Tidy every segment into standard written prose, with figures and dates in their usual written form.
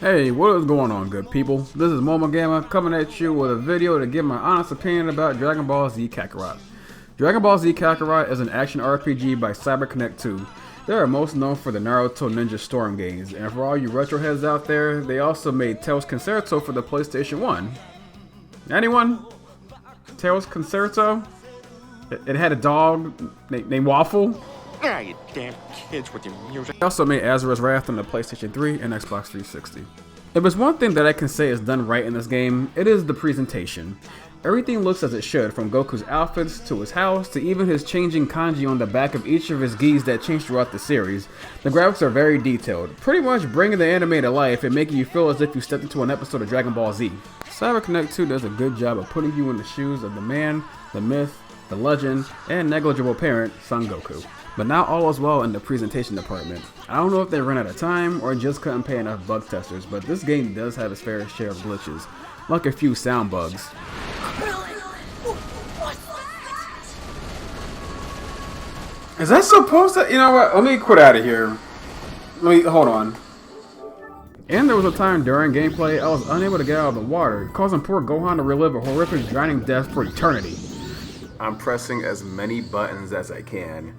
Hey, what is going on, good people? This is Momo Gamma coming at you with a video to give my honest opinion about Dragon Ball Z Kakarot. Dragon Ball Z Kakarot is an action RPG by CyberConnect 2. They are most known for the Naruto Ninja Storm games, and for all you retro heads out there, they also made Tails Concerto for the PlayStation 1. Anyone? Tails Concerto? It had a dog named Waffle? Ah, you damn kids with your music. They also made Azura's Wrath on the PlayStation 3 and Xbox 360. If there's one thing that I can say is done right in this game, it is the presentation. Everything looks as it should, from Goku's outfits to his house to even his changing kanji on the back of each of his gis that change throughout the series. The graphics are very detailed, pretty much bringing the anime to life and making you feel as if you stepped into an episode of Dragon Ball Z. CyberConnect 2 does a good job of putting you in the shoes of the man, the myth, the legend, and negligible parent, Son Goku. But not all is well in the presentation department. I don't know if they ran out of time or just couldn't pay enough bug testers, but this game does have its fair share of glitches, like a few sound bugs. Is that supposed to? You know what? Let me quit out of here. Hold on. And there was a time during gameplay I was unable to get out of the water, causing poor Gohan to relive a horrific drowning death for eternity. I'm pressing as many buttons as I can,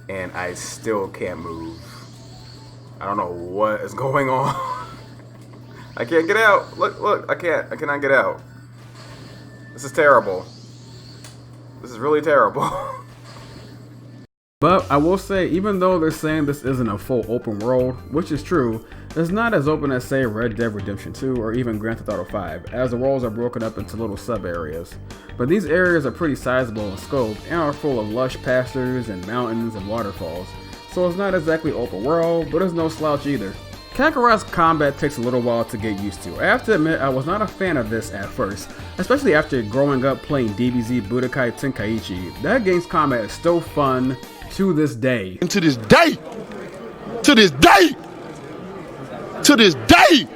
and I still can't move. I don't know what is going on. I can't get out. Look, I cannot get out. This is terrible. This is really terrible. But I will say, even though they're saying this isn't a full open world, which is true, it's not as open as, say, Red Dead Redemption 2 or even Grand Theft Auto 5, as the worlds are broken up into little sub-areas. But these areas are pretty sizable in scope and are full of lush pastures and mountains and waterfalls, so it's not exactly open world, but it's no slouch either. Kakarot's combat takes a little while to get used to. I have to admit, I was not a fan of this at first, especially after growing up playing DBZ Budokai Tenkaichi. That game's combat is still fun to this day. And to this day! To this day! To this day!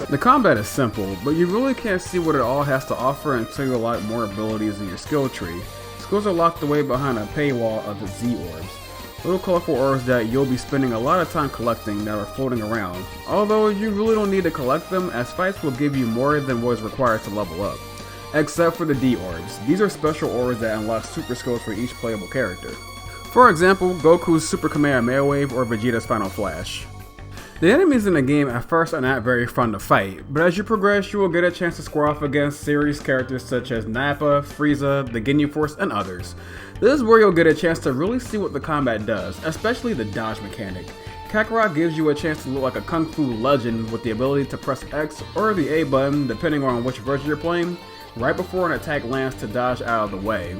The combat is simple, but you really can't see what it all has to offer until you unlock more abilities in your skill tree. Skills are locked away behind a paywall of the Z-orbs. Little colorful orbs that you'll be spending a lot of time collecting that are floating around. Although you really don't need to collect them, as fights will give you more than what is required to level up. Except for the D-orbs. These are special orbs that unlock super skills for each playable character. For example, Goku's Super Kamehameha Wave or Vegeta's Final Flash. The enemies in the game at first are not very fun to fight, but as you progress you will get a chance to square off against series characters such as Nappa, Frieza, the Ginyu Force, and others. This is where you'll get a chance to really see what the combat does, especially the dodge mechanic. Kakarot gives you a chance to look like a kung fu legend with the ability to press X or the A button, depending on which version you're playing, right before an attack lands to dodge out of the way.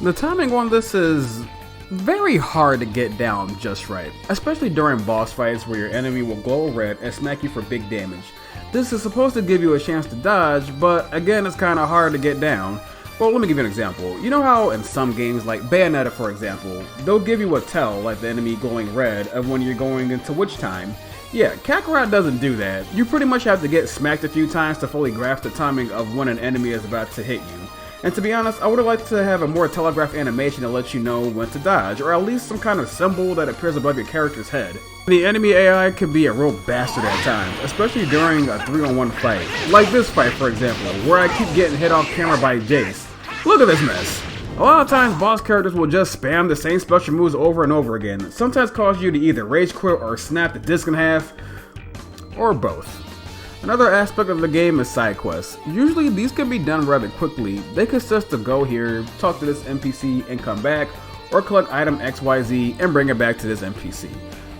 The timing on this is very hard to get down just right, especially during boss fights where your enemy will glow red and smack you for big damage. This is supposed to give you a chance to dodge, but again it's kinda hard to get down. Well, let me give you an example. You know how in some games like Bayonetta for example, they'll give you a tell like the enemy glowing red of when you're going into witch time. Yeah, Kakarot doesn't do that. You pretty much have to get smacked a few times to fully grasp the timing of when an enemy is about to hit you. And to be honest, I would have liked to have a more telegraphed animation that lets you know when to dodge, or at least some kind of symbol that appears above your character's head. The enemy AI can be a real bastard at times, especially during a 3-on-1 fight. Like this fight for example, where I keep getting hit off camera by Jace. Look at this mess. A lot of times boss characters will just spam the same special moves over and over again, sometimes cause you to either rage quit or snap the disc in half, or both. Another aspect of the game is side quests. Usually these can be done rather quickly. They consist of go here, talk to this NPC and come back, or collect item XYZ and bring it back to this NPC.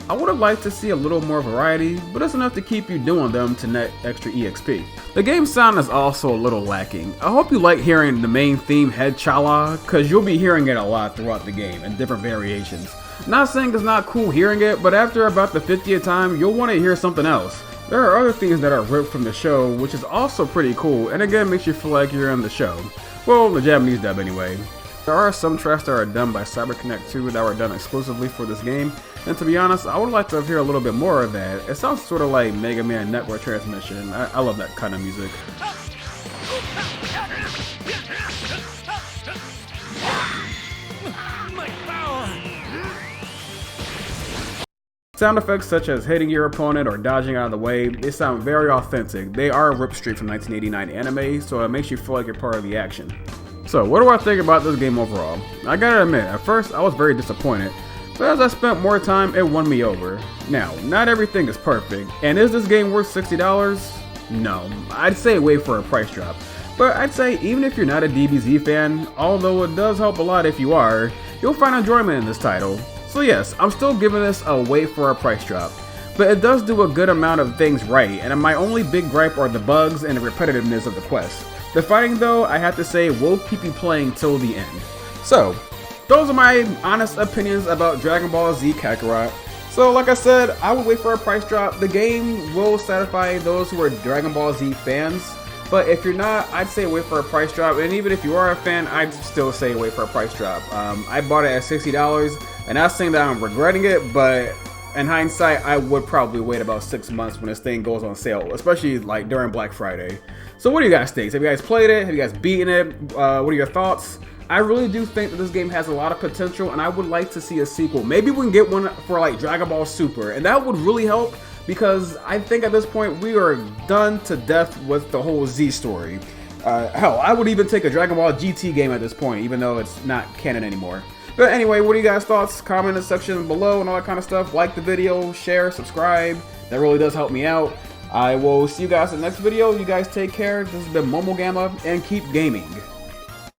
I would have liked to see a little more variety, but it's enough to keep you doing them to net extra EXP. The game's sound is also a little lacking. I hope you like hearing the main theme Head Chala, cause you'll be hearing it a lot throughout the game in different variations. Not saying it's not cool hearing it, but after about the 50th time you'll want to hear something else. There are other things that are ripped from the show, which is also pretty cool, and again makes you feel like you're in the show. Well, the Japanese dub anyway. There are some tracks that are done by CyberConnect 2 that were done exclusively for this game, and to be honest, I would like to hear a little bit more of that. It sounds sort of like Mega Man Network Transmission. I love that kind of music. Sound effects such as hitting your opponent or dodging out of the way, they sound very authentic. They are ripped straight from 1989 anime, so it makes you feel like you're part of the action. So what do I think about this game overall? I gotta admit, at first I was very disappointed, but as I spent more time, it won me over. Now, not everything is perfect, and is this game worth $60? No, I'd say wait for a price drop. But I'd say even if you're not a DBZ fan, although it does help a lot if you are, you'll find enjoyment in this title. So yes, I'm still giving this a wait for a price drop. But it does do a good amount of things right, and my only big gripe are the bugs and the repetitiveness of the quests. The fighting though, I have to say, will keep you playing till the end. So, those are my honest opinions about Dragon Ball Z Kakarot. So like I said, I would wait for a price drop. The game will satisfy those who are Dragon Ball Z fans, but if you're not, I'd say wait for a price drop. And even if you are a fan, I'd still say wait for a price drop. I bought it at $60, and not saying that I'm regretting it, but in hindsight, I would probably wait about 6 months when this thing goes on sale, especially like during Black Friday. So what do you guys think? Have you guys played it? Have you guys beaten it? What are your thoughts? I really do think that this game has a lot of potential, and I would like to see a sequel. Maybe we can get one for like Dragon Ball Super, and that would really help because I think at this point we are done to death with the whole Z story. Hell, I would even take a Dragon Ball GT game at this point, even though it's not canon anymore. But anyway, what are you guys' thoughts? Comment in the section below and all that kind of stuff. Like the video, share, subscribe. That really does help me out. I will see you guys in the next video. You guys take care. This has been Momo Gamma, and keep gaming.